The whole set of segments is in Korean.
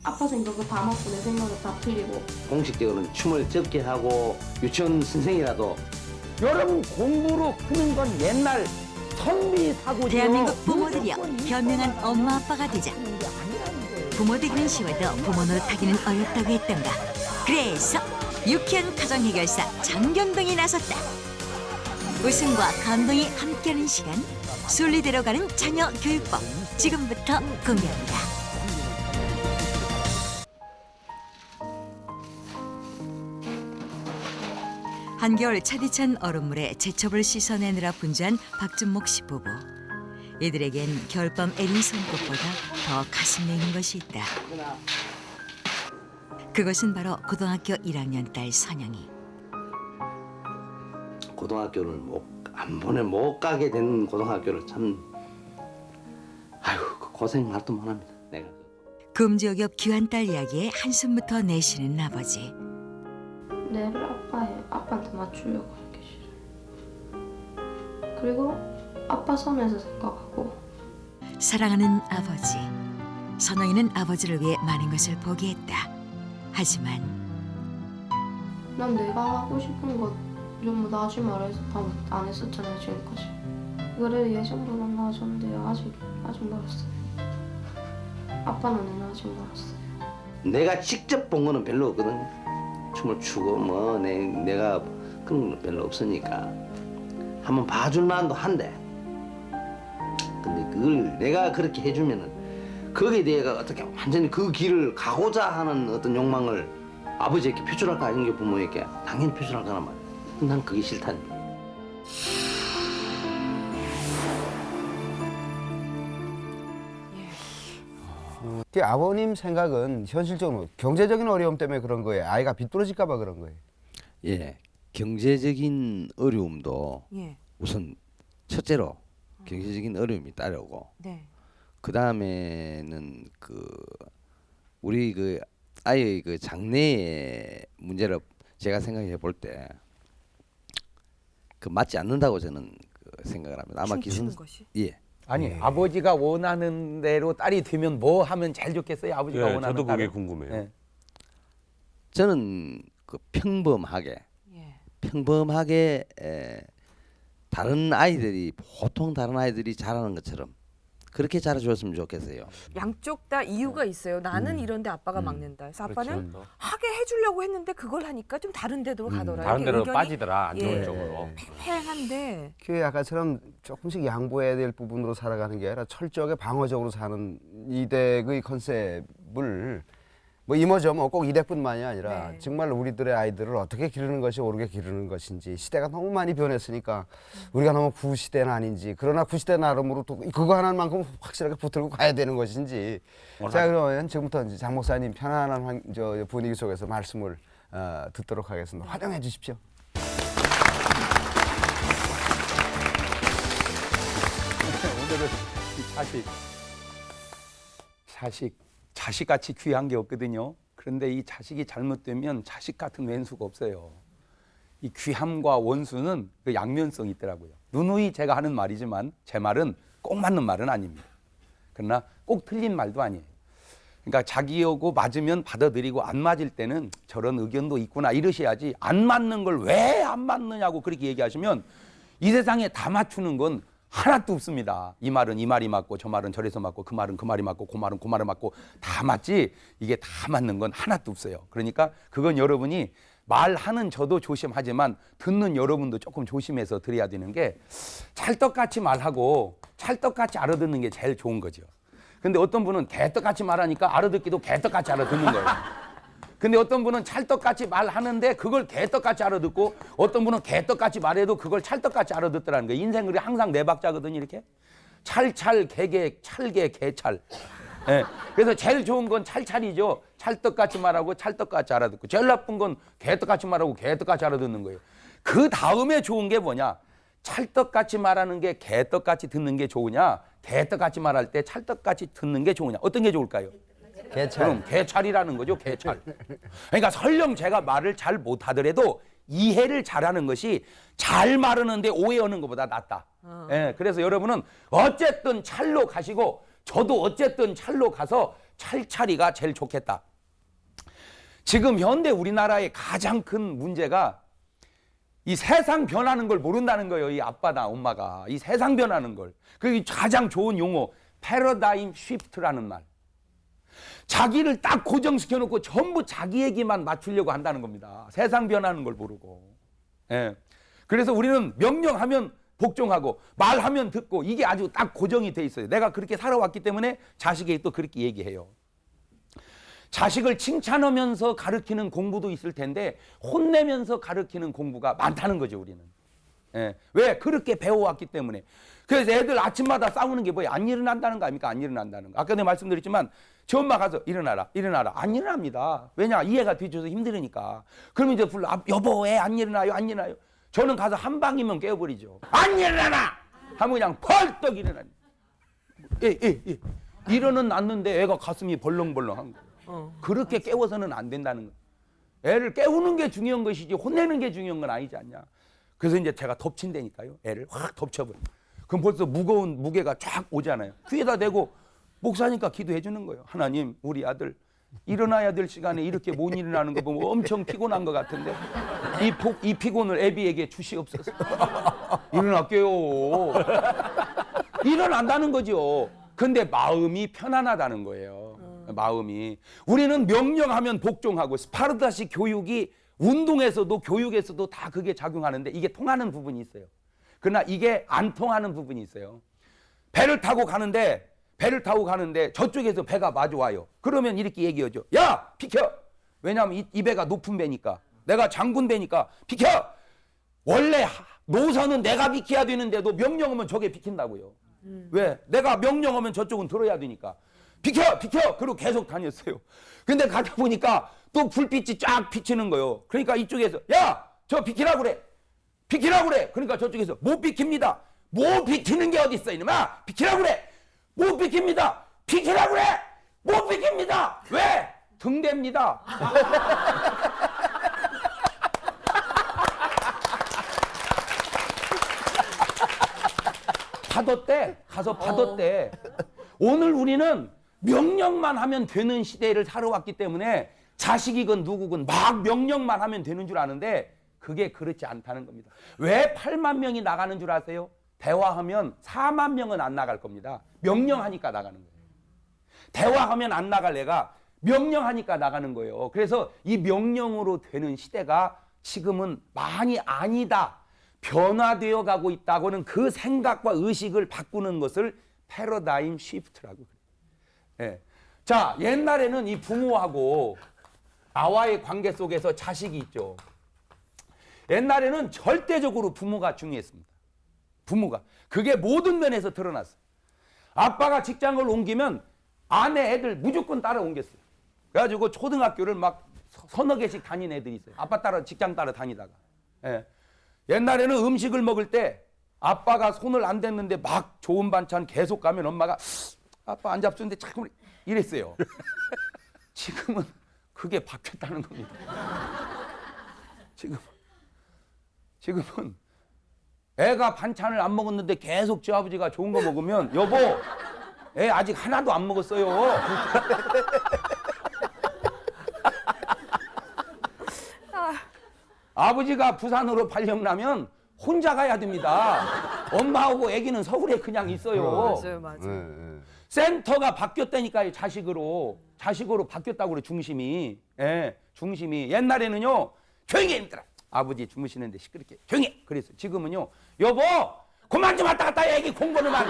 아빠 생각을 다 먹고 내 생각은 다 틀리고. 공식적으로는 춤을 적게 하고 유치원 선생이라도 여러분 공부로 크는 건 옛날 선비 사고죠. 대한민국 부모들이여 현명한 엄마 아빠가 되자. 부모 되기는 쉬워도 부모 노릇하기는 어렵다고 했던가. 그래서 유쾌한 가정 해결사 장경동이 나섰다. 웃음과 감동이 함께하는 시간, 순리대로 가는 자녀 교육법 지금부터 공개합니다. 한겨울 차디찬 얼음물에 제첩을 씻어내느라 분주한 박준목 씨 부부. 이들에겐 겨울밤 애린 손꼽보다 더 가슴 내는 것이 있다. 그것은 바로 고등학교 1학년 딸 선영이. 고등학교를 못 가게 된 고등학교를 참 아유 고생 말도만 합니다. 내가. 금지옥엽 귀한 딸 이야기에 한숨부터 내쉬는 아버지. 내를 아빠한테 맞추려고 하는 게 싫어요. 그리고 아빠 선에서 생각하고. 사랑하는 아버지. 선영이는 아버지를 위해 많은 것을 포기했다. 하지만 난 내가 하고 싶은 것 전부 나지 말아서 다 안 했었잖아요 지금까지. 그래 예전보다 나아졌는데 아직 멀었어요. 아빠는 아직 멀었어요. 내가 직접 본 거는 별로 없거든. 춤을 추고 뭐 내가 그런 건 별로 없으니까 한번 봐줄 만도 한데. 근데 그걸 내가 그렇게 해주면은 거기에 내가 어떻게 완전히 그 길을 가고자 하는 어떤 욕망을 아버지에게 표출할까 이런 게 부모에게 당연히 표출할 거란 말이야. 난 그게 싫다니까. 아버님 생각은 현실적으로 경제적인 어려움 때문에 그런 거예요? 아이가 비뚤어질까 봐 그런 거예요? 예, 경제적인 어려움도 예. 우선 첫째로 경제적인 어려움이 따르고 네. 그 다음에는 우리 아이의 장래의 문제를 제가 생각해 볼 때 맞지 않는다고 저는 생각을 합니다. 아마 춤추는 것이? 예. 아니 아버지가 원하는 대로 딸이 되면 뭐 하면 제일 좋겠어요? 아버지가 예, 원하는 저도 그게 딸을? 궁금해요. 예. 저는 평범하게 다른 아이들이 보통 다른 아이들이 잘하는 것처럼 그렇게 잘해줬으면 좋겠어요. 양쪽 다 이유가 있어요. 나는 이런데 아빠가 막는다. 그래서 아빠는 하게 해주려고 했는데 그걸 하니까 좀 다른 데로 가더라. 다른 이렇게 데로 의견이 빠지더라 안 좋은 예. 쪽으로. 팽팽한데 그 아까처럼 조금씩 양보해야 될 부분으로 살아가는 게 아니라 철저하게 방어적으로 사는 이댁의 컨셉을 뭐 이모저 뭐 꼭 이댁뿐만이 아니라 네. 정말 우리들의 아이들을 어떻게 기르는 것이 옳게 기르는 것인지 시대가 너무 많이 변했으니까 우리가 너무 구시대는 아닌지 그러나 구시대 나름으로 또 그거 하나만큼 확실하게 붙들고 가야 되는 것인지 자 그러면 지금부터 이제 장 목사님 편안한 분위기 속에서 말씀을 듣도록 하겠습니다. 환영해 주십시오. 오늘은 자식같이 귀한 게 없거든요. 그런데 이 자식이 잘못되면 자식 같은 왼수가 없어요. 이 귀함과 원수는 그 양면성이 있더라고요. 누누이 제가 하는 말이지만 제 말은 꼭 맞는 말은 아닙니다. 그러나 꼭 틀린 말도 아니에요. 그러니까 자기하고 맞으면 받아들이고 안 맞을 때는 저런 의견도 있구나 이러셔야지 안 맞는 걸 왜 안 맞느냐고 그렇게 얘기하시면 이 세상에 다 맞추는 건 하나도 없습니다. 이 말은 이 말이 맞고 저 말은 저래서 맞고 그 말은 그 말이 맞고 그 말은 그 말이 맞고 다 맞지 이게 다 맞는 건 하나도 없어요. 그러니까 그건 여러분이 말하는 저도 조심하지만 듣는 여러분도 조금 조심해서 들어야 되는 게 찰떡같이 말하고 찰떡같이 알아듣는 게 제일 좋은 거죠. 근데 어떤 분은 개떡같이 말하니까 알아듣기도 개떡같이 알아듣는 거예요. 근데 어떤 분은 찰떡같이 말하는데 그걸 개떡같이 알아듣고 어떤 분은 개떡같이 말해도 그걸 찰떡같이 알아듣더라는 거예요. 인생은 항상 네 박자거든요. 이렇게 찰찰 개개 찰개 개찰. 예. 그래서 제일 좋은 건 찰찰이죠. 찰떡같이 말하고 찰떡같이 알아듣고 제일 나쁜 건 개떡같이 말하고 개떡같이 알아듣는 거예요. 그 다음에 좋은 게 뭐냐? 찰떡같이 말하는 게 개떡같이 듣는 게 좋으냐? 개떡같이 말할 때 찰떡같이 듣는 게 좋으냐? 어떤 게 좋을까요? 개찰. 그럼 개찰이라는 거죠. 개찰. 그러니까 설령 제가 말을 잘 못하더라도 이해를 잘하는 것이 잘 말하는데 오해하는 것보다 낫다. 예, 그래서 여러분은 어쨌든 찰로 가시고 저도 어쨌든 찰로 가서 찰찰이가 제일 좋겠다. 지금 현대 우리나라의 가장 큰 문제가 이 세상 변하는 걸 모른다는 거예요. 이 아빠나 엄마가 이 세상 변하는 걸. 그 가장 좋은 용어 패러다임 쉬프트라는 말. 자기를 딱 고정시켜 놓고 전부 자기 얘기만 맞추려고 한다는 겁니다. 세상 변하는 걸 모르고. 예. 그래서 우리는 명령하면 복종하고 말하면 듣고 이게 아주 딱 고정이 돼 있어요. 내가 그렇게 살아왔기 때문에 자식에게 또 그렇게 얘기해요. 자식을 칭찬하면서 가르치는 공부도 있을 텐데 혼내면서 가르치는 공부가 많다는 거죠, 우리는. 예. 왜? 그렇게 배워왔기 때문에. 그래서 애들 아침마다 싸우는 게 뭐예요? 안 일어난다는 거 아닙니까? 안 일어난다는 거. 아까 내가 말씀드렸지만 저 엄마 가서 일어나라, 일어나라. 안 일어납니다. 왜냐? 이해가 뒤쳐서 힘들으니까. 그러면 이제 불러. 여보, 애 안 일어나요? 안 일어나요? 저는 가서 한 방이면 깨워버리죠. 안 일어나나! 하면 그냥 벌떡 일어나요. 예. 일어는 났는데 애가 가슴이 벌렁벌렁한 거예요. 그렇게 깨워서는 안 된다는 거예요. 애를 깨우는 게 중요한 것이지 혼내는 게 중요한 건 아니지 않냐. 그래서 이제 제가 덮친다니까요. 애를 확 덮쳐버려. 그럼 벌써 무거운 무게가 쫙 오잖아요. 귀에다 대고 목사니까 기도해 주는 거예요. 하나님, 우리 아들 일어나야 될 시간에 이렇게 못 일어나는 거 보면 엄청 피곤한 것 같은데 이 피곤을 애비에게 주시옵소서. 일어날게요. 일어난다는 거죠. 근데 마음이 편안하다는 거예요. 마음이. 우리는 명령하면 복종하고 스파르타식 교육이 운동에서도 교육에서도 다 그게 작용하는데 이게 통하는 부분이 있어요. 그러나 이게 안 통하는 부분이 있어요. 배를 타고 가는데 저쪽에서 배가 마주와요. 그러면 이렇게 얘기하죠. 야, 비켜. 왜냐하면 이 배가 높은 배니까. 내가 장군 배니까 비켜. 원래 노선은 내가 비켜야 되는데도 명령하면 저게 비킨다고요. 왜? 내가 명령하면 저쪽은 들어야 되니까. 비켜! 그리고 계속 다녔어요. 근데 가다 보니까 또 불빛이 쫙 비치는 거예요. 그러니까 이쪽에서 야! 저 비키라고 그래. 그러니까 저쪽에서 못 비킵니다. 못 비키는 게 어디 있어 이놈아. 비키라고 그래. 못 비킵니다. 비키라고 그래. 못 비킵니다. 왜? 등대입니다. 가서 받았대. 오늘 우리는 명령만 하면 되는 시대를 살아왔기 때문에 자식이건 누구건 막 명령만 하면 되는 줄 아는데 그게 그렇지 않다는 겁니다. 왜 8만 명이 나가는 줄 아세요? 대화하면 4만 명은 안 나갈 겁니다. 명령하니까 나가는 거예요. 대화하면 안 나갈 애가 명령하니까 나가는 거예요. 그래서 이 명령으로 되는 시대가 지금은 많이 아니다. 변화되어 가고 있다고는 그 생각과 의식을 바꾸는 것을 패러다임 쉬프트라고 그래요. 예. 자, 옛날에는 이 부모하고 나와의 관계 속에서 자식이 있죠. 옛날에는 절대적으로 부모가 중요했습니다. 부모가. 그게 모든 면에서 드러났어요. 아빠가 직장을 옮기면 아내 애들 무조건 따라 옮겼어요. 그래가지고 초등학교를 막 서너 개씩 다닌 애들이 있어요. 아빠 따라 직장 따라 다니다가. 예. 옛날에는 음식을 먹을 때 아빠가 손을 안 댔는데 막 좋은 반찬 계속 가면 엄마가 아빠 안 잡수는데 자꾸 이랬어요. 지금은 그게 바뀌었다는 겁니다. 지금은 애가 반찬을 안 먹었는데 계속 지 아버지가 좋은 거 먹으면 여보, 애 아직 하나도 안 먹었어요. 아버지가 부산으로 발령 나면 혼자 가야 됩니다. 엄마하고 애기는 서울에 그냥 있어요. 맞아요. 센터가 바뀌었다니까요. 자식으로 바뀌었다고 그래. 중심이. 예, 중심이. 옛날에는요. 조용히 해 얘들아. 아버지 주무시는데 시끄럽게 조용히 해. 그랬어요. 지금은요. 여보 그만 좀 왔다 갔다 해. 애기 공부는 만.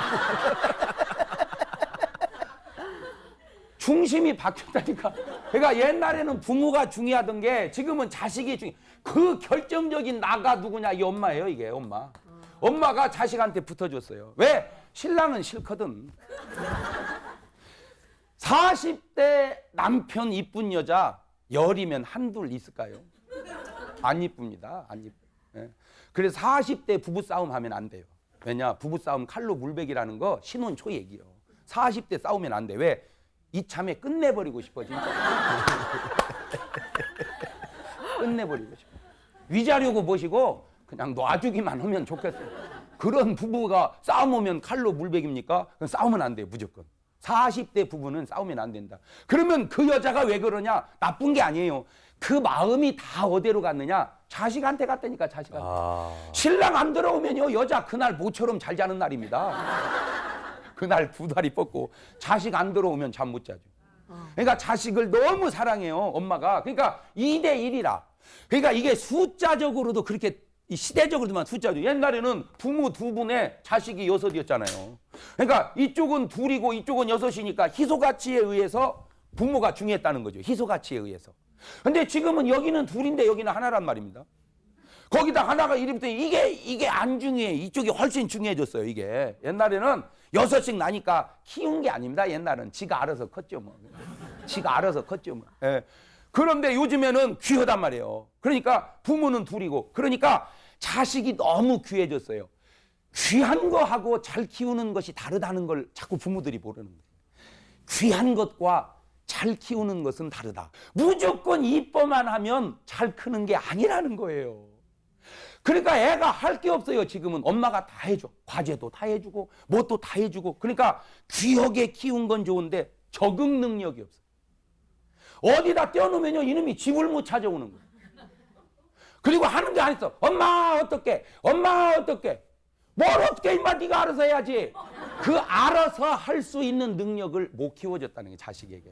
중심이 바뀌었다니까. 그러니까 옛날에는 부모가 중요하던 게 지금은 자식이 중요. 그 결정적인 나가 누구냐? 이 엄마예요. 이게 엄마. 엄마가 자식한테 붙어줬어요. 왜? 신랑은 싫거든. 40대 남편 이쁜 여자 열이면 한둘 있을까요? 안 이쁩니다. 안 이뻐. 예. 그래서 40대 부부싸움 하면 안 돼요. 왜냐? 부부싸움 칼로 물베기라는 거 신혼 초 얘기요. 40대 싸우면 안 돼. 왜? 이참에 끝내버리고 싶어 진짜. 끝내버리고 싶어. 위자료고 뭐시고 그냥 놔주기만 하면 좋겠어요. 그런 부부가 싸우면 칼로 물베깁니까? 그건 싸우면 안 돼요, 무조건. 40대 부부는 싸우면 안 된다. 그러면 그 여자가 왜 그러냐? 나쁜 게 아니에요. 그 마음이 다 어디로 갔느냐? 자식한테 갔다니까, 자식한테. 신랑 안 들어오면요, 여자 그날 모처럼 잘 자는 날입니다. 그날 두 다리 뻗고 자식 안 들어오면 잠 못 자죠. 그러니까 자식을 너무 사랑해요, 엄마가. 그러니까 2대 1이라. 그러니까 이게 숫자적으로도 그렇게 시대적으로만 숫자죠. 옛날에는 부모 두 분의 자식이 6이었잖아요. 그러니까 이쪽은 둘이고 이쪽은 6이니까 희소가치에 의해서 부모가 중요했다는 거죠. 희소가치에 의해서. 근데 지금은 여기는 둘인데 여기는 하나란 말입니다. 거기다 하나가 이름부터 이게 안 중요해. 이쪽이 훨씬 중요해졌어요, 이게. 옛날에는 6씩 나니까 키운 게 아닙니다. 옛날은 지가 알아서 컸죠, 뭐. 지가 알아서 컸죠, 뭐. 예. 그런데 요즘에는 귀하단 말이에요. 그러니까 부모는 둘이고, 그러니까 자식이 너무 귀해졌어요. 귀한 거하고 잘 키우는 것이 다르다는 걸 자꾸 부모들이 모르는 거예요. 귀한 것과 잘 키우는 것은 다르다. 무조건 이뻐만 하면 잘 크는 게 아니라는 거예요. 그러니까 애가 할 게 없어요. 지금은 엄마가 다 해줘. 과제도 다 해주고 뭣도 다 해주고. 그러니까 귀하게 키운 건 좋은데 적응 능력이 없어요. 어디다 떼어놓으면요, 이놈이 집을 못 찾아오는 거예요. 그리고 하는 게 안 있어. 엄마 어떡해? 엄마 어떡해? 뭘 어떻게 임마 네가 알아서 해야지. 그 알아서 할 수 있는 능력을 못 키워줬다는 게 자식에게.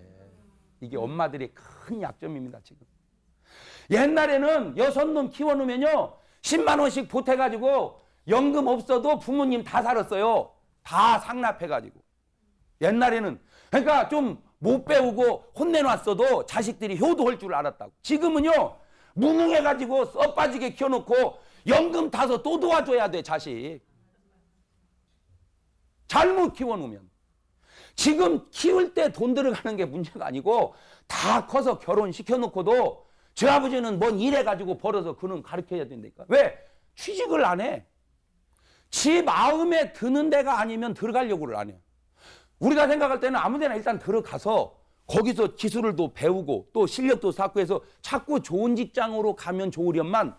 이게 엄마들의 큰 약점입니다, 지금. 옛날에는 6놈 키워놓으면요, 10만 원씩 보태가지고 연금 없어도 부모님 다 살았어요. 다 상납해가지고. 옛날에는. 그러니까 좀 못 배우고 혼내놨어도 자식들이 효도할 줄 알았다고. 지금은요, 무능해가지고 썩 빠지게 키워놓고 연금 타서 또 도와줘야 돼, 자식. 잘못 키워놓으면. 지금 키울 때 돈 들어가는 게 문제가 아니고 다 커서 결혼시켜놓고도 제 아버지는 뭔 일해가지고 벌어서 그는 가르쳐야 된다니까. 왜? 취직을 안 해. 지 마음에 드는 데가 아니면 들어가려고를 안 해. 우리가 생각할 때는 아무 데나 일단 들어가서 거기서 기술을 또 배우고 또 실력도 쌓고 해서 자꾸 좋은 직장으로 가면 좋으련만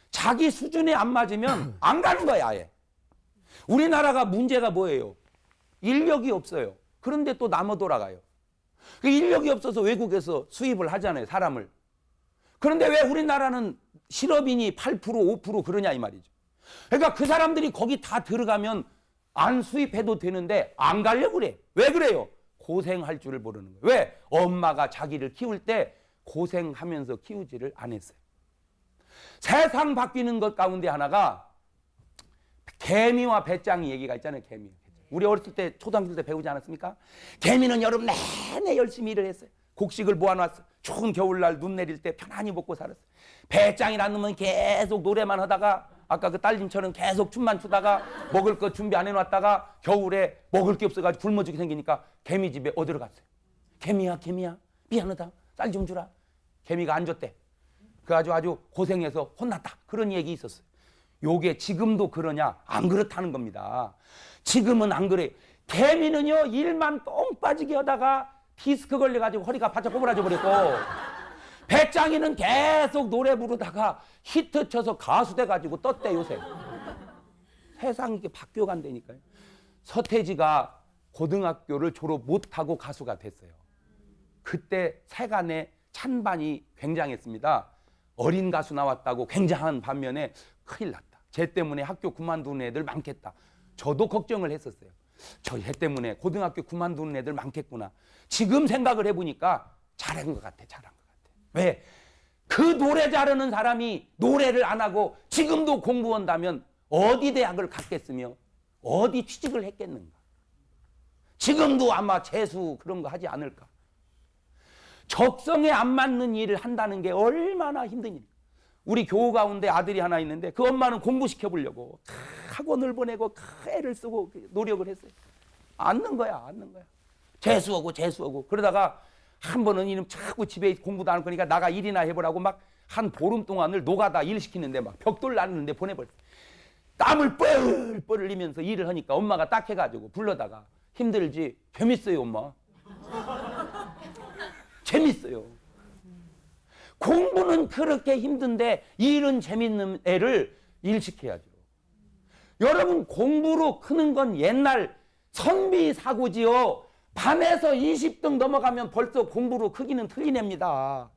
자기 수준에 안 맞으면 안 가는 거야, 아예. 우리나라가 문제가 뭐예요? 인력이 없어요. 그런데 또 남아 돌아가요. 그 인력이 없어서 외국에서 수입을 하잖아요, 사람을. 그런데 왜 우리나라는 실업인이 8%, 5% 그러냐 이 말이죠. 그러니까 그 사람들이 거기 다 들어가면 안 수입해도 되는데 안 가려고 그래. 왜 그래요? 고생할 줄을 모르는 거예요. 왜? 엄마가 자기를 키울 때 고생하면서 키우지를 안 했어요. 세상 바뀌는 것 가운데 하나가 개미와 배짱이 얘기가 있잖아요. 개미. 우리 어렸을 때 초등학교 때 배우지 않았습니까? 개미는 여름 내내 열심히 일을 했어요. 곡식을 모아놨어. 추운 겨울날 눈 내릴 때 편안히 먹고 살았어요. 배짱이라는 놈은 계속 노래만 하다가 아까 그 딸님처럼 계속 춤만 추다가 먹을 거 준비 안 해놨다가 겨울에 먹을 게 없어가지고 굶어 죽게 생기니까 개미 집에 어디로 갔어요? 개미야 미안하다, 쌀 좀 주라. 개미가 안 줬대. 그래가지고 아주 고생해서 혼났다. 그런 얘기 있었어요. 요게 지금도 그러냐? 안 그렇다는 겁니다. 지금은 안 그래요. 개미는요, 일만 똥 빠지게 하다가 디스크 걸려가지고 허리가 바짝 꼬부라져 버렸고, 배짱이는 계속 노래 부르다가 히트 쳐서 가수 돼가지고 떴대, 요새. 세상이 이렇게 바뀌어간다니까요. 서태지가 고등학교를 졸업 못하고 가수가 됐어요. 그때 세간의 찬반이 굉장했습니다. 어린 가수 나왔다고 굉장한 반면에 큰일 났다. 쟤 때문에 학교 그만두는 애들 많겠다. 저도 걱정을 했었어요. 저 애 때문에 고등학교 그만두는 애들 많겠구나. 지금 생각을 해보니까 잘한 것 같아. 왜? 그 노래 잘하는 사람이 노래를 안 하고 지금도 공부한다면 어디 대학을 갔겠으며 어디 취직을 했겠는가? 지금도 아마 재수 그런 거 하지 않을까? 적성에 안 맞는 일을 한다는 게 얼마나 힘든 일이야. 우리 교우 가운데 아들이 하나 있는데 그 엄마는 공부시켜보려고 학원을 보내고 애를 쓰고 노력을 했어요. 않는 거야. 재수하고 그러다가 한 번은 이놈 자꾸 집에 공부도 안 할 거니까 나가 일이나 해보라고 막 한 보름 동안을 노가다 일 시키는데 막 벽돌 나르는데 보내버렸어. 땀을 뻘뻘 흘리면서 일을 하니까 엄마가 딱 해가지고 불러다가 힘들지? 재밌어요, 엄마. 재밌어요. 공부는 그렇게 힘든데 일은 재밌는 애를 일시켜야죠. 여러분 공부로 크는 건 옛날 선비 사고지요. 반에서 20등 넘어가면 벌써 공부로 크기는 틀린 애입니다.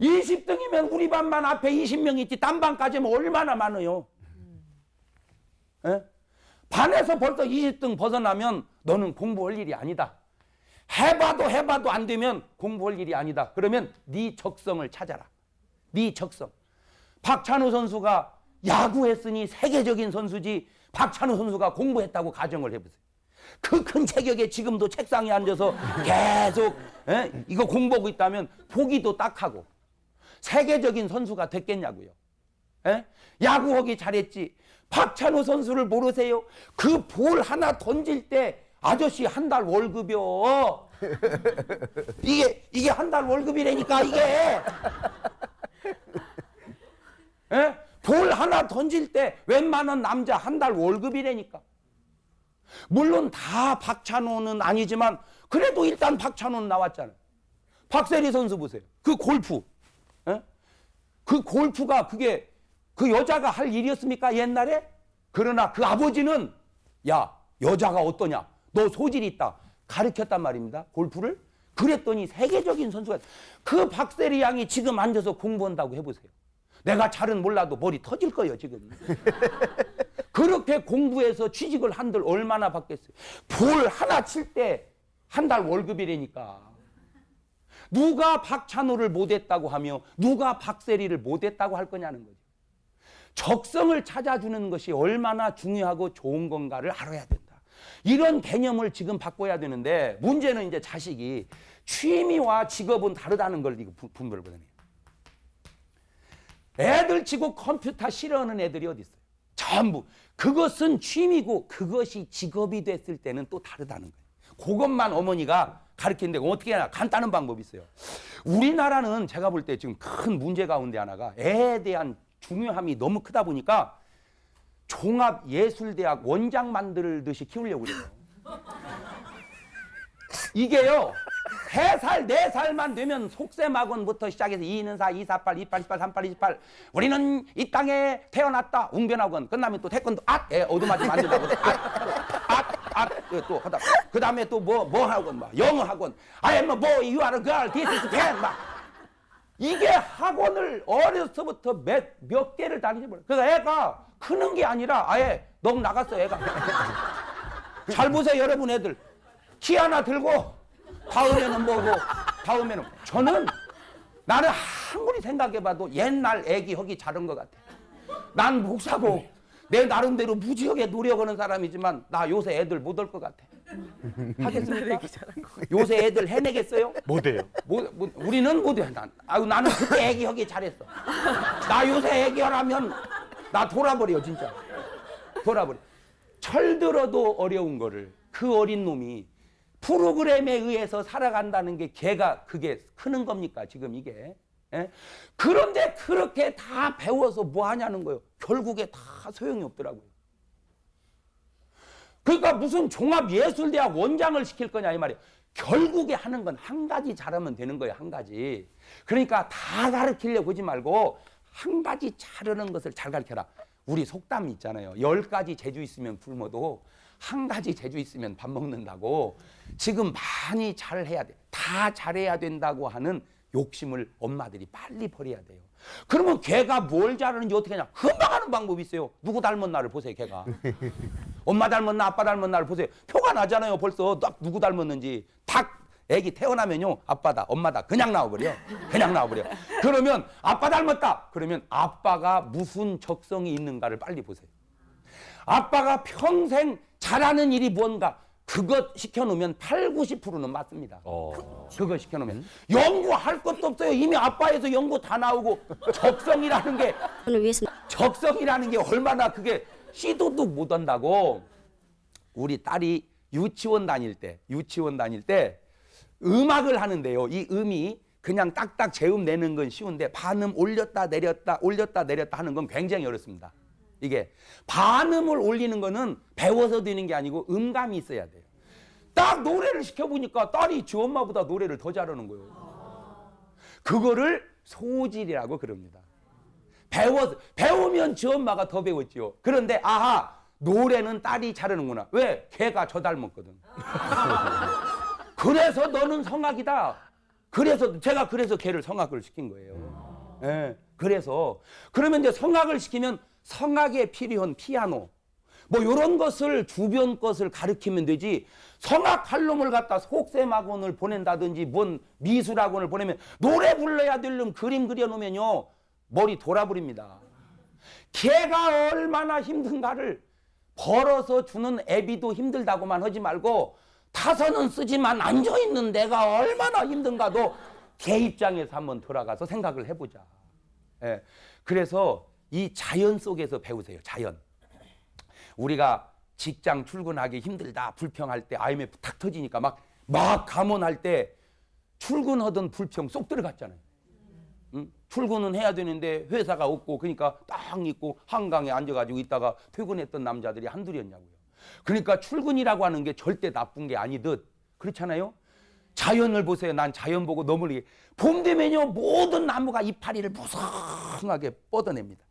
20등이면 우리 반만 앞에 20명 있지 딴 반까지면 얼마나 많아요. 에? 반에서 벌써 20등 벗어나면 너는 공부할 일이 아니다. 해봐도 안 되면 공부할 일이 아니다. 그러면 네 적성을 찾아라. 네 적성. 박찬호 선수가 야구했으니 세계적인 선수지 박찬호 선수가 공부했다고 가정을 해보세요. 그 큰 체격에 지금도 책상에 앉아서 계속 이거 공부하고 있다면 보기도 딱하고 세계적인 선수가 됐겠냐고요. 야구하기 잘했지. 박찬호 선수를 모르세요? 그 볼 하나 던질 때 아저씨 한 달 월급이요. 이게 한 달 월급이라니까 이게. 볼 하나 던질 때 웬만한 남자 한 달 월급이라니까. 물론 다 박찬호는 아니지만 그래도 일단 박찬호는 나왔잖아요. 박세리 선수 보세요. 그 골프. 그 골프가 그게 그 여자가 할 일이었습니까 옛날에? 그러나 그 아버지는 야 여자가 어떠냐 너 소질이 있다 가르쳤단 말입니다. 골프를. 그랬더니 세계적인 선수가. 그 박세리 양이 지금 앉아서 공부한다고 해보세요. 내가 잘은 몰라도 머리 터질 거예요 지금. 그렇게 공부해서 취직을 한들 얼마나 받겠어요. 볼 하나 칠 때 한 달 월급이라니까. 누가 박찬호를 못했다고 하며 누가 박세리를 못했다고 할 거냐는 거죠. 적성을 찾아주는 것이 얼마나 중요하고 좋은 건가를 알아야 된다. 이런 개념을 지금 바꿔야 되는데 문제는 이제 자식이 취미와 직업은 다르다는 걸 분별을 못해요. 애들 치고 컴퓨터 싫어하는 애들이 어디 있어요? 전부. 그것은 취미고 그것이 직업이 됐을 때는 또 다르다는 거예요. 그것만 어머니가 가르치는데 어떻게 하나 간단한 방법이 있어요. 우리나라는 제가 볼 때 지금 큰 문제 가운데 하나가 애에 대한 중요함이 너무 크다 보니까 종합예술대학 원장 만들듯이 키우려고 그래요. 이게요. 3살, 4살만 되면 속셈학원부터 시작해서 2는4, 2, 4, 8, 28, 18, 38, 28 우리는 이 땅에 태어났다. 웅변학원 끝나면 또 태권도 어두맞지 만든다고 또 하다. 그 다음에 또 뭐 학원 막 영어 학원 I am a boy, you are a girl, this is pen 막 이게 학원을 어려서부터 몇 개를 다니지. 그래서 애가 크는 게 아니라 아예 너무 나갔어 애가. 잘 보세요 여러분 애들. 키 하나 들고 다음에는 뭐고 다음에는 나는 아무리 생각해봐도 옛날 애기 허기 자른 것 같아. 난 목사고 내 나름대로 무지하게 노력하는 사람이지만 나 요새 애들 못 올 것 같아. 하겠습니까? 요새 애들 해내겠어요? 못해요. 우리는 못해. 나는 그때 애기 하기 잘했어. 나 요새 애기 하라면 나 돌아버려 진짜. 돌아버려. 철들어도 어려운 거를 그 어린 놈이 프로그램에 의해서 살아간다는 게 걔가 그게 크는 겁니까 지금 이게. 그런데 그렇게 다 배워서 뭐 하냐는 거예요. 결국에 다 소용이 없더라고요. 그러니까 무슨 종합예술대학 원장을 시킬 거냐 이 말이에요. 결국에 하는 건 한 가지 잘하면 되는 거예요. 한 가지. 그러니까 다 가르치려고 하지 말고 한 가지 잘하는 것을 잘 가르쳐라. 우리 속담 있잖아요. 10가지 재주 있으면 굶어도 한 가지 재주 있으면 밥 먹는다고. 지금 많이 잘해야 돼. 다 잘해야 된다고 하는 욕심을 엄마들이 빨리 버려야 돼요. 그러면 걔가 뭘 잘하는지 어떻게 하냐. 금방 하는 방법이 있어요. 누구 닮은 나를 보세요. 걔가. 엄마 닮은 나 아빠 닮은 나를 보세요. 표가 나잖아요. 벌써 딱 누구 닮았는지. 딱 애기 태어나면요. 아빠다 엄마다 그냥 나와버려. 그냥 나와버려. 그러면 아빠 닮았다. 그러면 아빠가 무슨 적성이 있는가를 빨리 보세요. 아빠가 평생 잘하는 일이 뭔가 그것 시켜놓으면 8, 90%는 맞습니다. 그거 시켜놓으면 연구할 것도 없어요. 이미 아빠에서 연구 다 나오고 적성이라는 게 얼마나 그게 시도도 못한다고. 우리 딸이 유치원 다닐 때 음악을 하는데요. 이 음이 그냥 딱딱 재음 내는 건 쉬운데 반음 올렸다 내렸다 하는 건 굉장히 어렵습니다. 이게 반음을 올리는 거는 배워서 되는 게 아니고 음감이 있어야 돼요. 딱 노래를 시켜보니까 딸이 지 엄마보다 노래를 더 잘하는 거예요. 그거를 소질이라고 그럽니다. 배우면 지 엄마가 더 배웠지요. 그런데 아하, 노래는 딸이 잘하는구나. 왜? 걔가 저 닮았거든. 그래서 너는 성악이다. 제가 그래서 걔를 성악을 시킨 거예요. 예. 그래서 그러면 이제 성악을 시키면 성악에 필요한 피아노 뭐 이런 것을 주변 것을 가르치면 되지, 성악할 놈을 갖다 속셈학원을 보낸다든지 뭔 미술학원을 보내면 노래 불러야 될 놈 그림 그려놓으면요 머리 돌아버립니다. 걔가 얼마나 힘든가를 벌어서 주는 애비도 힘들다고만 하지 말고 타서는 쓰지만 앉아있는 내가 얼마나 힘든가도 걔 입장에서 한번 돌아가서 생각을 해보자. 예. 그래서 이 자연 속에서 배우세요. 자연. 우리가 직장 출근하기 힘들다 불평할 때 IMF 탁 터지니까 막 감원할 때 출근하던 불평 쏙 들어갔잖아요. 응? 출근은 해야 되는데 회사가 없고 그러니까 딱 있고 한강에 앉아가지고 있다가 퇴근했던 남자들이 한둘이었냐고요. 그러니까 출근이라고 하는 게 절대 나쁜 게 아니듯 그렇잖아요. 자연을 보세요. 난 자연 보고 너무 봄 되면요 모든 나무가 이파리를 무성하게 뻗어냅니다.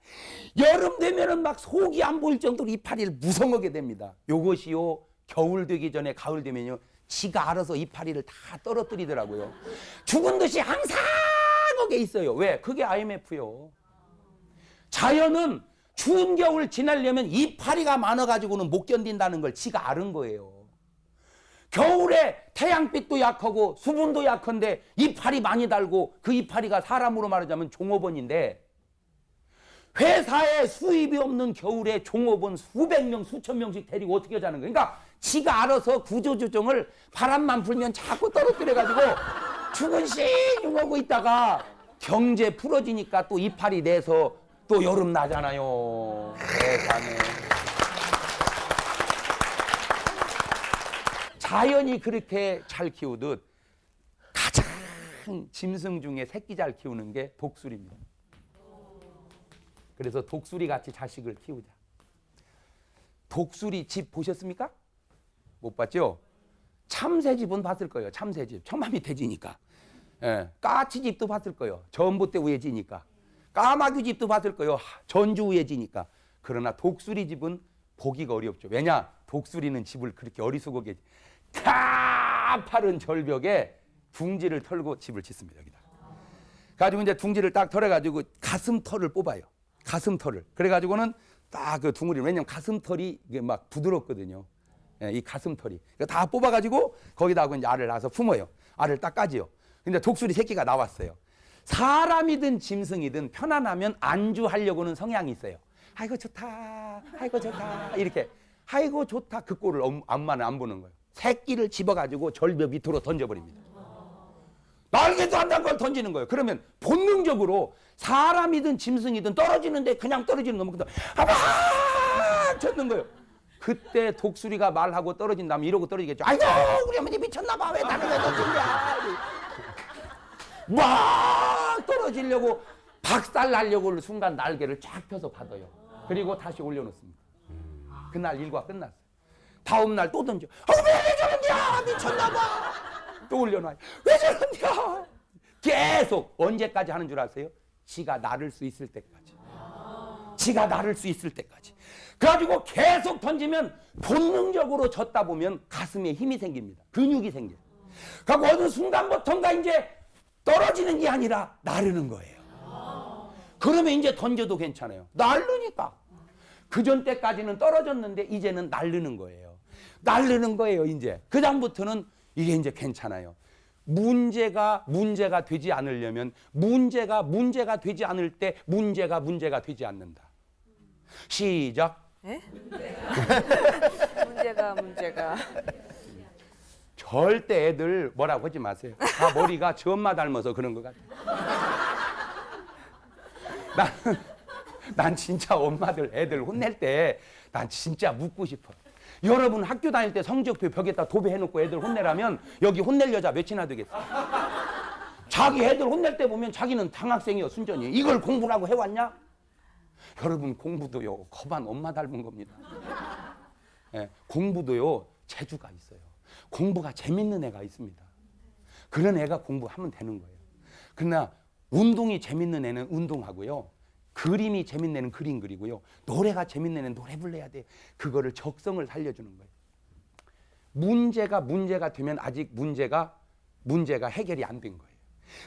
여름 되면은 막 속이 안 보일 정도로 이파리를 무성하게 됩니다. 요것이요 겨울 되기 전에 가을 되면요 지가 알아서 이파리를 다 떨어뜨리더라고요. 죽은 듯이 항상하게 있어요. 왜? 그게 IMF요. 자연은 추운 겨울 지나려면 이파리가 많아가지고는 못 견딘다는 걸 지가 아는 거예요. 겨울에 태양빛도 약하고 수분도 약한데 이파리 많이 달고 그 이파리가 사람으로 말하자면 종업원인데 회사에 수입이 없는 겨울에 종업원 수백 명 수천 명씩 데리고 어떻게 자는 거예요. 그러니까 지가 알아서 구조조정을 바람만 불면 자꾸 떨어뜨려가지고 죽은 싱하고 있다가 경제 풀어지니까 또 이파리 내서 또 여름 나잖아요. 세상에. 자연이 그렇게 잘 키우듯 가장 짐승 중에 새끼 잘 키우는 게 독수리입니다. 그래서 독수리 같이 자식을 키우자. 독수리 집 보셨습니까? 못 봤죠? 참새집은 봤을 거예요. 참새집. 천마 밑에 지니까. 예. 까치집도 봤을 거예요. 전봇대 위에 지니까. 까마귀집도 봤을 거예요. 전주 위에 지니까. 그러나 독수리 집은 보기가 어렵죠. 왜냐? 독수리는 집을 그렇게 어리숙하게 가파른 절벽에 둥지를 털고 집을 짓습니다. 여기다. 가지고 이제 둥지를 딱 털어가지고 가슴털을 뽑아요. 가슴털을. 그래가지고는 딱 그 둥어리를, 왜냐면 가슴털이 이게 막 부드럽거든요. 예, 이 가슴털이. 다 뽑아가지고 거기다가 이제 알을 낳아서 품어요. 알을 딱 까지요. 근데 독수리 새끼가 나왔어요. 사람이든 짐승이든 편안하면 안주하려고는 성향이 있어요. 아이고 좋다. 아이고 좋다. 이렇게. 아이고 좋다. 그 꼴을 엄마는 안 보는 거예요. 새끼를 집어가지고 절벽 밑으로 던져버립니다. 날개도 안 단 걸 던지는 거예요. 그러면 본능적으로 사람이든 짐승이든 떨어지는데 그냥 떨어지는 놈은 아막 쳤는 거예요. 그때 독수리가 말하고 떨어진다면 이러고 떨어지겠죠. 아이고 우리 어머니 미쳤나 봐. 왜 나를 왜 던진냐. 막 떨어지려고 박살 날려고 하는 순간 날개를 쫙 펴서 받아요. 그리고 다시 올려놓습니다. 그날 일과 끝났어요. 다음 날 또 던져. 왜 저러냐 미쳤나 봐. 또 올려놔요. 왜 저러냐. 계속 언제까지 하는 줄 아세요? 지가 나를 수 있을 때까지. 지가 나를 수 있을 때까지. 그래가지고 계속 던지면 본능적으로 졌다 보면 가슴에 힘이 생깁니다. 근육이 생겨요. 그리고 어느 순간부터인가 이제 떨어지는 게 아니라 나르는 거예요. 그러면 이제 던져도 괜찮아요. 나르니까. 그전 때까지는 떨어졌는데 이제는 나르는 거예요. 나르는 거예요, 이제. 그 다음부터는 이게 이제 괜찮아요. 문제가 되지 않으려면 문제가 되지 않을 때 문제가 되지 않는다. 시작. 에? 문제가. 절대 애들 뭐라고 하지 마세요. 다 머리가 저 엄마 닮아서 그런 것 같아요. 난 진짜 엄마들 애들 혼낼 때 난 진짜 묻고 싶어. 여러분 학교 다닐 때 성적표 벽에다 도배해놓고 애들 혼내라면 여기 혼낼 여자 몇이나 되겠어요? 자기 애들 혼낼 때 보면 자기는 당학생이요 순전히. 이걸 공부라고 해왔냐? 여러분 공부도요 거반 엄마 닮은 겁니다. 예, 공부도요 재주가 있어요. 공부가 재밌는 애가 있습니다. 그런 애가 공부하면 되는 거예요. 그러나 운동이 재밌는 애는 운동하고요. 그림이 재밌는 애는 그림 그리고요. 노래가 재밌는 애는 노래 불러야 돼. 그거를 적성을 살려주는 거예요. 문제가 되면 아직 문제가 해결이 안 된 거예요.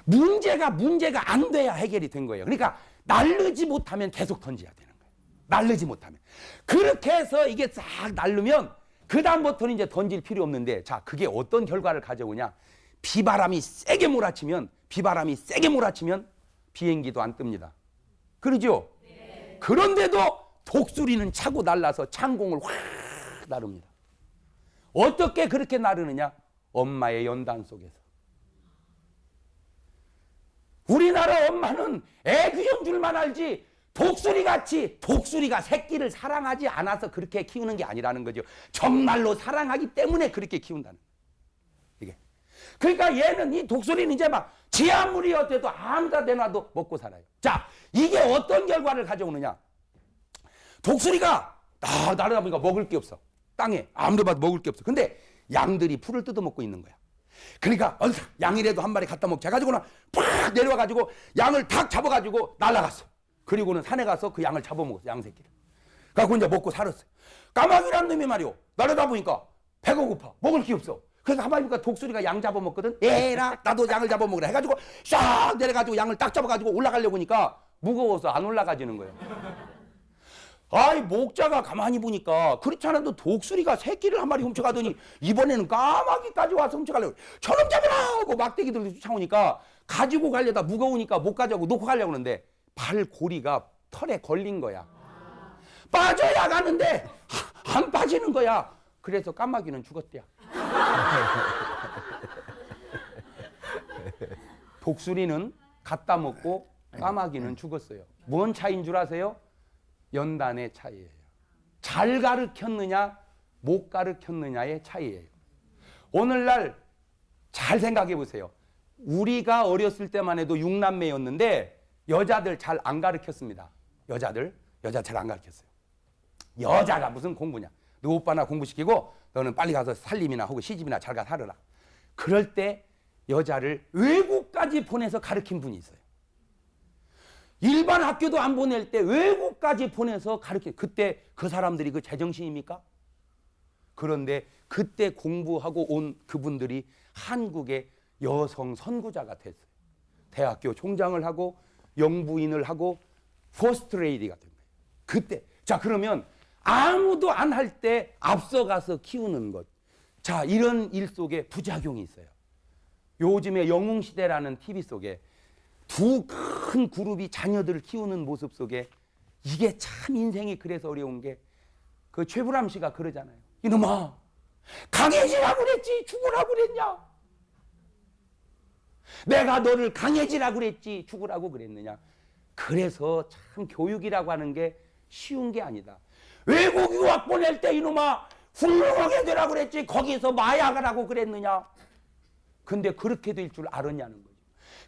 문제가 안 돼야 해결이 된 거예요. 그러니까 날르지 못하면 계속 던져야 되는 거예요. 날르지 못하면. 그렇게 해서 이게 싹 날르면 그 다음부터는 이제 던질 필요 없는데, 자, 그게 어떤 결과를 가져오냐? 비바람이 세게 몰아치면 비행기도 안 뜹니다. 그러죠? 네. 그런데도 독수리는 차고 날라서 창공을 확 나릅니다. 어떻게 그렇게 나르느냐? 엄마의 연단 속에서. 우리나라 엄마는 애 키운 줄만 알지 독수리가 새끼를 사랑하지 않아서 그렇게 키우는 게 아니라는 거죠. 정말로 사랑하기 때문에 그렇게 키운다는 거예요. 이게. 그러니까 얘는, 이 독수리는 이제 막 지 아무리 어때도 아무데나 내놔도 먹고 살아요. 자, 이게 어떤 결과를 가져오느냐? 독수리가 날아다 보니까 먹을 게 없어. 땅에 아무리 봐도 먹을 게 없어. 근데 양들이 풀을 뜯어먹고 있는 거야. 그러니까 양이라도 한 마리 갖다 먹자 해가지고는 팍 내려와가지고 양을 탁 잡아가지고 날아갔어. 그리고는 산에 가서 그 양을 잡아먹었어. 양 새끼를. 그래서 이제 먹고 살았어요. 까마귀라는 놈이 말이요, 날아다 보니까 배가 고파. 먹을 게 없어. 그래서 가만히 보니까 독수리가 양 잡아먹거든. 얘라 나도 양을 잡아먹으라 해가지고 싹 내려가지고 양을 딱 잡아가지고 올라가려고 하니까 무거워서 안 올라가지는 거예요. 아이, 목자가 가만히 보니까 그렇지 않아도 독수리가 새끼를 한 마리 훔쳐가더니 이번에는 까마귀까지 와서 훔쳐가려고, 저놈 잡아라 하고 막대기들 쫓아오니까 가지고 가려다 무거우니까 못 가져가고 놓고 가려고 하는데 발고리가 털에 걸린 거야. 빠져야 가는데 안 빠지는 거야. 그래서 까마귀는 죽었대요. 독수리는 갖다 먹고 까마귀는 죽었어요. 뭔 차이인 줄 아세요? 연단의 차이예요. 잘 가르쳤느냐 못 가르쳤느냐의 차이예요. 오늘날 잘 생각해 보세요. 우리가 어렸을 때만 해도 6남매였는데 여자들 잘 안 가르쳤습니다. 여자 잘 안 가르쳤어요. 여자가 무슨 공부냐? 너 오빠나 공부시키고 너는 빨리 가서 살림이나 하고 시집이나 잘 가 살아라. 그럴 때 여자를 외국까지 보내서 가르친 분이 있어요. 일반 학교도 안 보낼 때 외국까지 보내서 가르쳐. 그때 그 사람들이 그 제정신입니까? 그런데 그때 공부하고 온 그분들이 한국의 여성 선구자가 됐어요. 대학교 총장을 하고 영부인을 하고 퍼스트레이디가 된 거예요. 그때. 자, 그러면 아무도 안 할 때 앞서가서 키우는 것. 자, 이런 일 속에 부작용이 있어요. 요즘에 영웅시대라는 TV 속에 두 큰 그룹이 자녀들을 키우는 모습 속에 이게 참 인생이 그래서 어려운 게, 그 최불암 씨가 그러잖아요. 이놈아, 강해지라고 그랬지 죽으라고 그랬냐? 내가 너를 강해지라고 그랬지 죽으라고 그랬느냐? 그래서 참 교육이라고 하는 게 쉬운 게 아니다. 외국 유학 보낼 때 이놈아 훌륭하게 되라고 그랬지 거기서 마약을 하고 그랬느냐? 근데 그렇게 될 줄 알았냐는 거죠.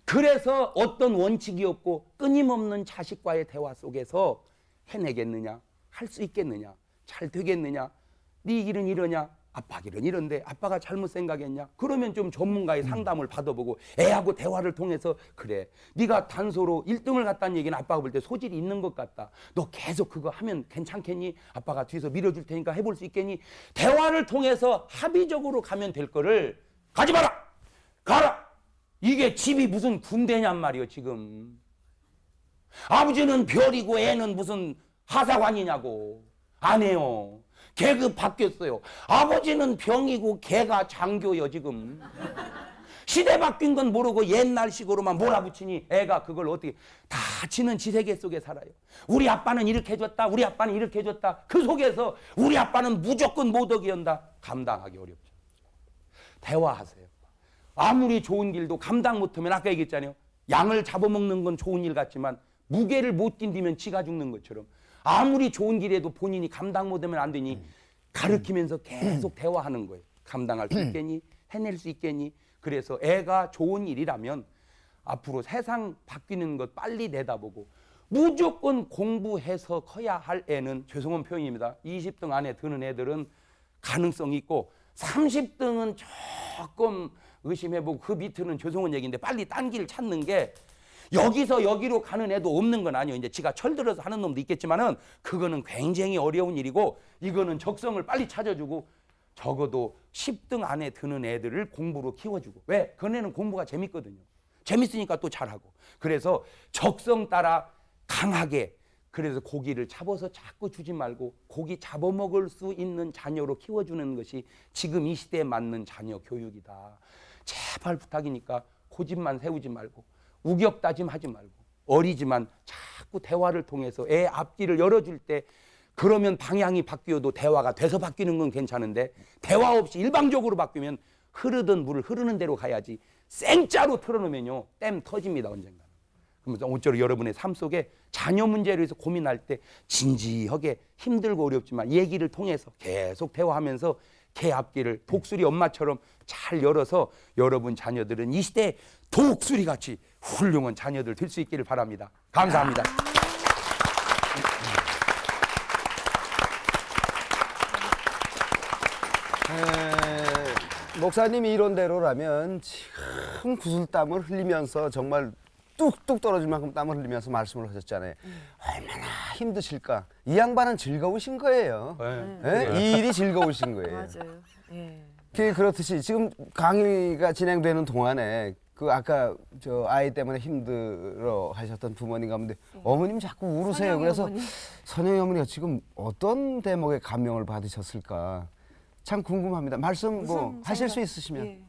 그래서 어떤 원칙이 없고 끊임없는 자식과의 대화 속에서 해내겠느냐? 할 수 있겠느냐? 잘 되겠느냐? 네 길은 이러냐? 아빠 길은 이런데 아빠가 잘못 생각했냐? 그러면 좀 전문가의 상담을 받아보고 애하고 대화를 통해서, 그래, 네가 단소로 1등을 갔다는 얘기는 아빠가 볼 때 소질이 있는 것 같다. 너 계속 그거 하면 괜찮겠니? 아빠가 뒤에서 밀어줄 테니까 해볼 수 있겠니? 대화를 통해서 합의적으로 가면 될 거를 가지 마라! 가라! 이게 집이 무슨 군대냔 말이요 지금. 아버지는 별이고 애는 무슨 하사관이냐고. 안 해요. 계급 바뀌었어요. 아버지는 병이고 걔가 장교요 지금. 시대 바뀐 건 모르고 옛날식으로만 몰아붙이니 애가 그걸 어떻게, 다 지는 지 세계 속에 살아요. 우리 아빠는 이렇게 해줬다, 우리 아빠는 이렇게 해줬다. 그 속에서 우리 아빠는 무조건 모독이온다. 감당하기 어렵죠. 대화하세요. 아무리 좋은 길도 감당 못하면, 아까 얘기했잖아요. 양을 잡아먹는 건 좋은 일 같지만 무게를 못 견디면 지가 죽는 것처럼 아무리 좋은 길에도 본인이 감당 못하면 안 되니 가르치면서 계속 대화하는 거예요. 감당할 수 있겠니? 해낼 수 있겠니? 그래서 애가 좋은 일이라면 앞으로 세상 바뀌는 것 빨리 내다보고, 무조건 공부해서 커야 할 애는, 죄송한 표현입니다, 20등 안에 드는 애들은 가능성이 있고 30등은 조금 의심해보고 그 밑에는 죄송한 얘기인데 빨리 딴 길 찾는 게 여기서 여기로 가는 애도 없는 건 아니에요. 이제 지가 철들어서 하는 놈도 있겠지만은 그거는 굉장히 어려운 일이고 이거는 적성을 빨리 찾아주고 적어도 10등 안에 드는 애들을 공부로 키워주고 왜? 그 애는 공부가 재밌거든요. 재밌으니까 또 잘하고 그래서 적성 따라 강하게 그래서 고기를 잡아서 자꾸 주지 말고 고기 잡아먹을 수 있는 자녀로 키워주는 것이 지금 이 시대에 맞는 자녀 교육이다. 제발 부탁이니까 고집만 세우지 말고 우격다짐하지 말고 어리지만 자꾸 대화를 통해서 애 앞길을 열어줄 때 그러면 방향이 바뀌어도 대화가 돼서 바뀌는 건 괜찮은데 대화 없이 일방적으로 바뀌면 흐르던 물을 흐르는 대로 가야지 생짜로 틀어놓으면요 댐 터집니다 언젠가. 그러면서 모쪼록 여러분의 삶 속에 자녀 문제로 해서 고민할 때 진지하게 힘들고 어렵지만 얘기를 통해서 계속 대화하면서 개 앞길을 독수리 엄마처럼 잘 열어서 여러분 자녀들은 이 시대에 독수리 같이 훌륭한 자녀들 될 수 있기를 바랍니다. 감사합니다. 목사님이 이론대로라면 지금 구슬땀을 흘리면서 정말 뚝뚝 떨어질 만큼 땀을 흘리면서 말씀을 하셨잖아요. 얼마나 힘드실까. 이 양반은 즐거우신 거예요. 예? 이 일이 즐거우신 거예요. 맞아요. 예. 그렇듯이 지금 강의가 진행되는 동안에 그 아까 저 아이 때문에 힘들어 하셨던 부모님 가운데 어머님 자꾸 울으세요. 선영이 그래서 어머니. 선영이 어머니가 지금 어떤 대목에 감명을 받으셨을까 참 궁금합니다. 말씀 뭐 무슨 하실 수 생각? 있으시면. 예.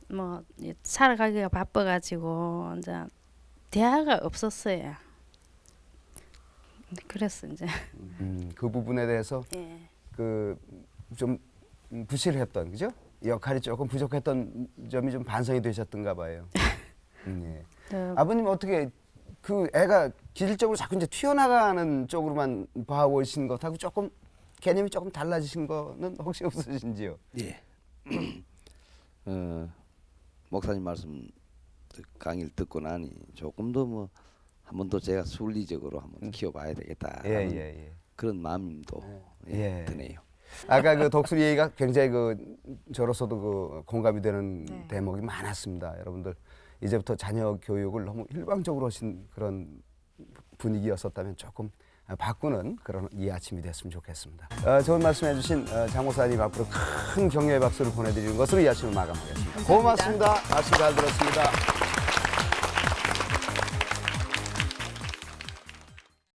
뭐 살아가기가 바빠가지고 이제 대화가 없었어요. 그래서 이제 그 부분에 대해서 예. 그 좀 부실했던 그죠? 역할이 조금 부족했던 점이 좀 반성이 되셨던가 봐요. 예. 아버님 어떻게 그 애가 기질적으로 자꾸 이제 튀어나가는 쪽으로만 봐오신 것하고 조금 개념이 조금 달라지신 거는 혹시 없으신지요? 예. 목사님 말씀 강의를 듣고 나니 조금 더 뭐 한 번 더 제가 순리적으로 한번 키워봐야 되겠다 하는 예. 그런 마음도 예. 드네요. 아까 그 독수리 얘기가 굉장히 그 저로서도 그 공감이 되는 네. 대목이 많았습니다. 여러분들 이제부터 자녀 교육을 너무 일방적으로 하신 그런 분위기였었다면 조금 바꾸는 그런 이 아침이 됐으면 좋겠습니다. 좋은 말씀해주신 장 목사님 앞으로 큰 격려의 박수를 보내드리는 것으로 이 아침을 마감하겠습니다. 고맙습니다. 말씀 잘 들었습니다.